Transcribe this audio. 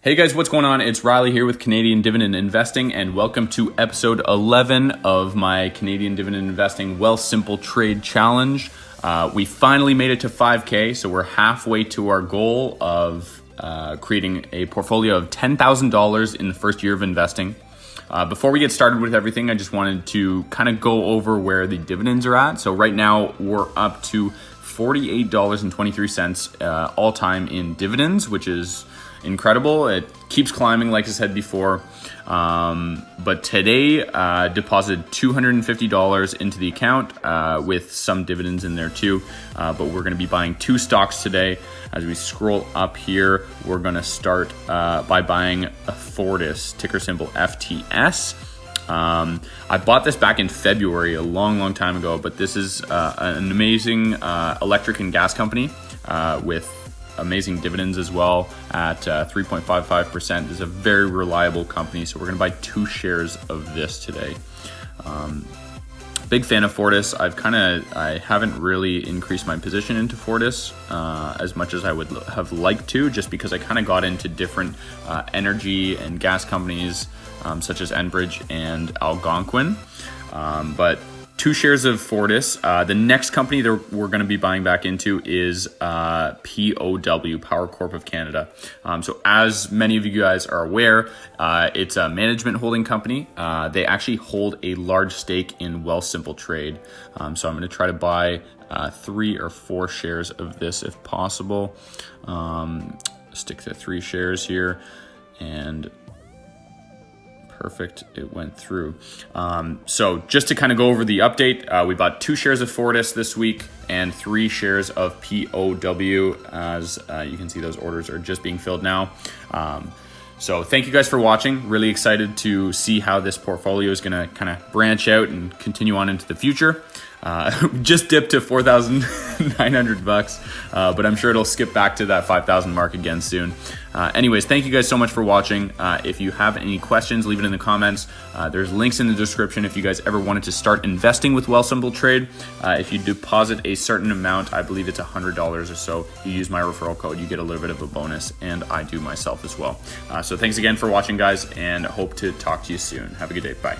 Hey guys, what's going on? It's Riley here with Canadian Dividend Investing, and welcome to episode 11 of my Canadian Dividend Investing Wealthsimple Trade Challenge. We finally made it to 5K, so we're halfway to our goal of creating a portfolio of $10,000 in the first year of investing. Before we get started with everything, I just wanted to kind of go over where the dividends are at. So right now we're up to $48.23 all time in dividends, which is incredible. It keeps climbing, like I said before. But today deposited $250 into the account with some dividends in there too. But we're going to be buying two stocks today. As we scroll up here, we're going to start by buying a Fortis, ticker symbol FTS. I bought this back in February, a long time ago, but this is an amazing electric and gas company with amazing dividends as well at 3.55%. This is a very reliable company, so we're going to buy two shares of this today. Big fan of Fortis. I haven't really increased my position into Fortis as much as I would have liked to, just because I kind of got into different energy and gas companies such as Enbridge and Algonquin. But two shares of Fortis. The next company that we're going to be buying back into is POW, Power Corp of Canada. So as many of you guys are aware, it's a management holding company. They actually hold a large stake in Wealthsimple Trade. So I'm going to try to buy 3 or 4 shares of this if possible. Stick to 3 shares here, and perfect, it went through. So just to kind of go over the update, we bought 2 shares of Fortis this week and 3 shares of POW. As you can see, those orders are just being filled now. So thank you guys for watching. Really excited to see how this portfolio is going to kind of branch out and continue on into the future. Just dipped to $4,900, but I'm sure it'll skip back to that 5,000 mark again soon. Anyways, thank you guys so much for watching. If you have any questions, leave it in the comments. There's links in the description if you guys ever wanted to start investing with Wealthsimple Trade. If you deposit a certain amount, I believe it's $100 or so, you use my referral code, you get a little bit of a bonus, and I do myself as well. So thanks again for watching, guys, and hope to talk to you soon. Have a good day. Bye.